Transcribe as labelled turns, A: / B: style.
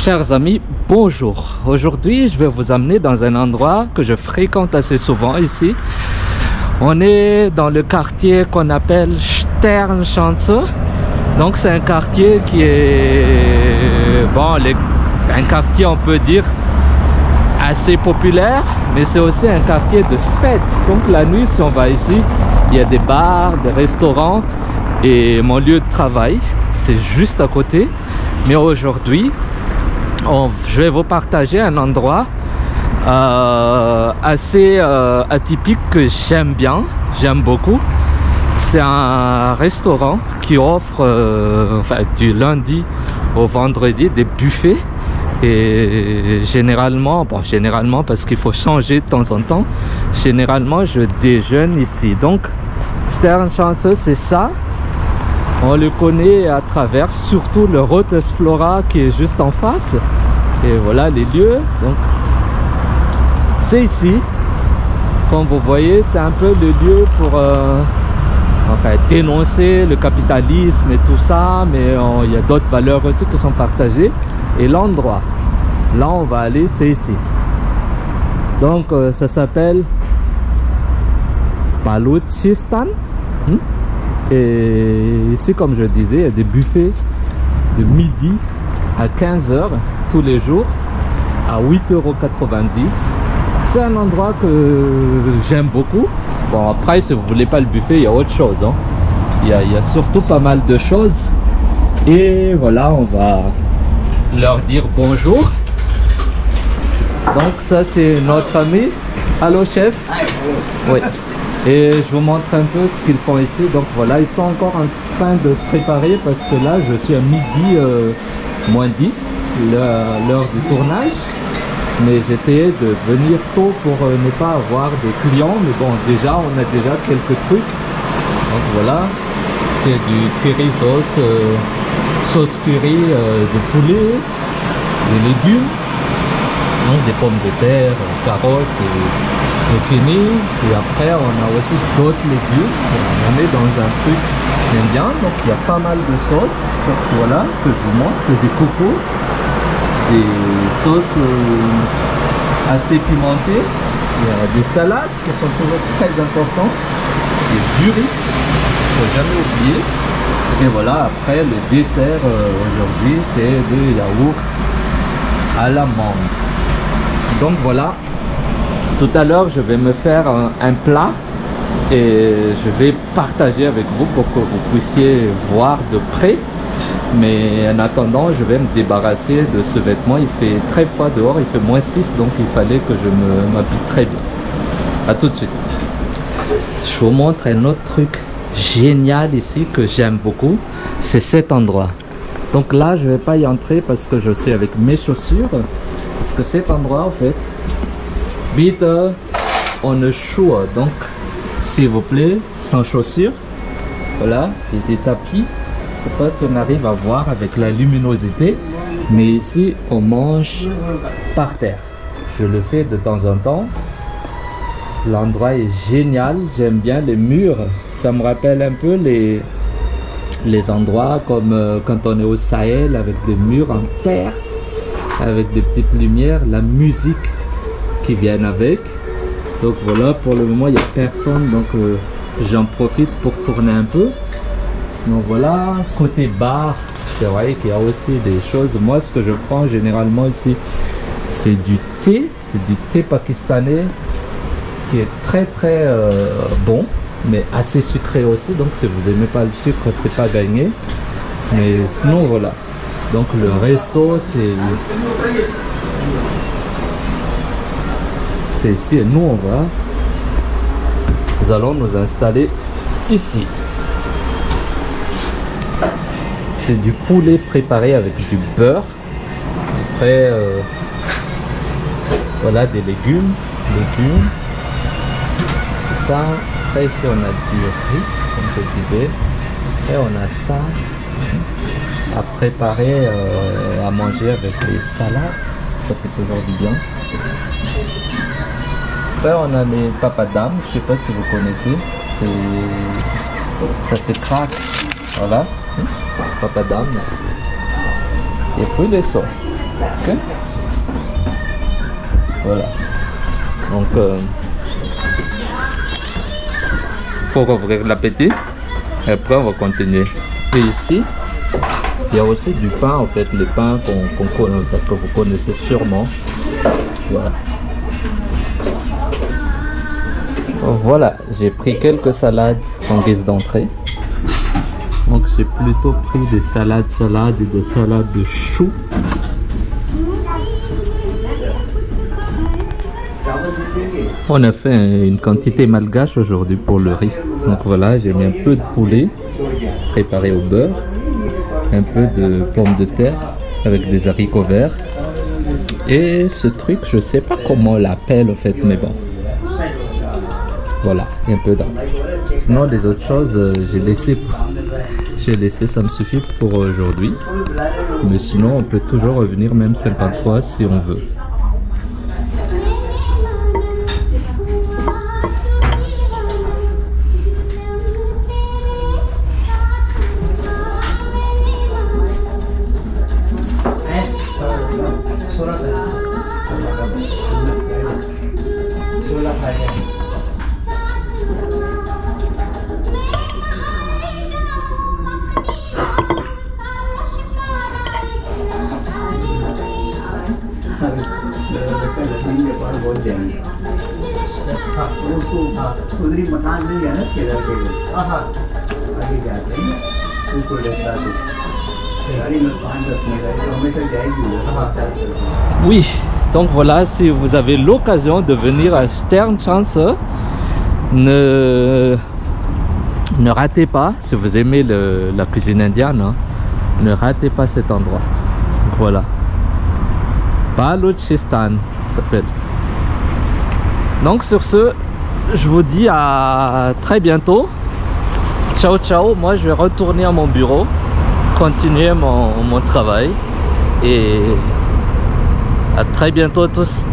A: Chers amis, bonjour. Aujourd'hui, je vais vous amener dans un endroit que je fréquente assez souvent ici. On est dans le quartier qu'on appelle Sternschanze. Donc c'est un quartier qui est, bon, un quartier on peut dire assez populaire, mais c'est aussi un quartier de fête. Donc la nuit, si on va ici, il y a des bars, des restaurants et mon lieu de travail, c'est juste à côté. Mais aujourd'hui, je vais vous partager un endroit assez atypique que j'aime bien, j'aime beaucoup. C'est un restaurant qui offre du lundi au vendredi des buffets. Et généralement parce qu'il faut changer de temps en temps, généralement je déjeune ici. Donc Sternschanze, c'est ça. On le connaît à travers surtout le Rotes Flora qui est juste en face. Et voilà les lieux. Donc c'est ici. Comme vous voyez, c'est un peu le lieu pour dénoncer le capitalisme et tout ça. Mais il y a d'autres valeurs aussi qui sont partagées. Et l'endroit, là on va aller, c'est ici. Donc ça s'appelle Balochistan. Et ici, comme je disais, il y a des buffets de midi à 15 h tous les jours à 8,90 €. C'est un endroit que j'aime beaucoup. Bon, après, si vous ne voulez pas le buffet, il y a autre chose, hein. Il y a surtout pas mal de choses. Et voilà, on va leur dire bonjour. Donc ça, c'est notre ami. Allô, chef. Oui. Et je vous montre un peu ce qu'ils font ici. Donc voilà, ils sont encore en train de préparer parce que là, je suis à midi moins 10, l'heure du tournage. Mais j'essayais de venir tôt pour ne pas avoir de clients. Mais bon, déjà, on a déjà quelques trucs. Donc voilà, c'est du curry sauce curry de poulet, des légumes, donc des pommes de terre, carottes et zucchini, et après on a aussi d'autres légumes. On est dans un truc indien, donc il y a pas mal de sauces. Donc voilà, que je vous montre, des cocos, des sauces assez pimentées. Il y a des salades qui sont toujours très importantes, et du riz, il ne faut jamais oublier. Et voilà, après le dessert aujourd'hui, c'est des yaourts à la mangue. Donc voilà. Tout à l'heure, je vais me faire un plat et je vais partager avec vous pour que vous puissiez voir de près. Mais en attendant, je vais me débarrasser de ce vêtement. Il fait très froid dehors, il fait moins 6, donc il fallait que je m'habille très bien. A tout de suite. Je vous montre un autre truc génial ici que j'aime beaucoup. C'est cet endroit. Donc là, je ne vais pas y entrer parce que je suis avec mes chaussures. Parce que cet endroit, en fait, bitte ohne Schuhe, donc s'il vous plaît, sans chaussures. Voilà, et des tapis. Je ne sais pas si on arrive à voir avec la luminosité, mais ici on mange par terre. Je le fais de temps en temps. L'endroit est génial, j'aime bien les murs. Ça me rappelle un peu les endroits comme quand on est au Sahel avec des murs en terre, avec des petites lumières, la musique qui viennent avec. Donc voilà, pour le moment il n'y a personne, donc j'en profite pour tourner un peu. Donc voilà, côté bar, c'est vrai qu'il y a aussi des choses. Moi, ce que je prends généralement ici, c'est du thé pakistanais qui est très très bon, mais assez sucré aussi. Donc si vous n'aimez pas le sucre, c'est pas gagné. Mais sinon voilà. Donc le resto, c'est ici, et nous nous allons nous installer ici. C'est du poulet préparé avec du beurre. Après voilà, des légumes, tout ça. Après ici on a du riz, comme je disais. Après on a ça à préparer, à manger avec les salades. Ça fait toujours du bien. Après on a les papadam, je sais pas si vous connaissez, ça se craque, voilà, papadam. Et puis les sauces. Ok. Voilà. Donc, pour ouvrir l'appétit, et après on va continuer. Et ici, il y a aussi du pain, en fait, les pains que vous connaissez sûrement. Voilà. Voilà, j'ai pris quelques salades en guise d'entrée. Donc j'ai plutôt pris des salades et des salades de choux. On a fait une quantité malgache aujourd'hui pour le riz. Donc voilà, j'ai mis un peu de poulet préparé au beurre, un peu de pommes de terre avec des haricots verts. Et ce truc, je sais pas comment on l'appelle en fait, mais bon. Voilà, il y a un peu d'ordre. Sinon, les autres choses, j'ai laissé, ça me suffit pour aujourd'hui. Mais sinon, on peut toujours revenir même 50 fois si on veut. Oui, donc voilà, si vous avez l'occasion de venir à Sternchance, ne ratez pas, si vous aimez la cuisine indienne, hein, ne ratez pas cet endroit. Voilà, Balochistan s'appelle. Donc sur ce, je vous dis à très bientôt. Ciao ciao, moi je vais retourner à mon bureau, continuer mon travail et à très bientôt à tous.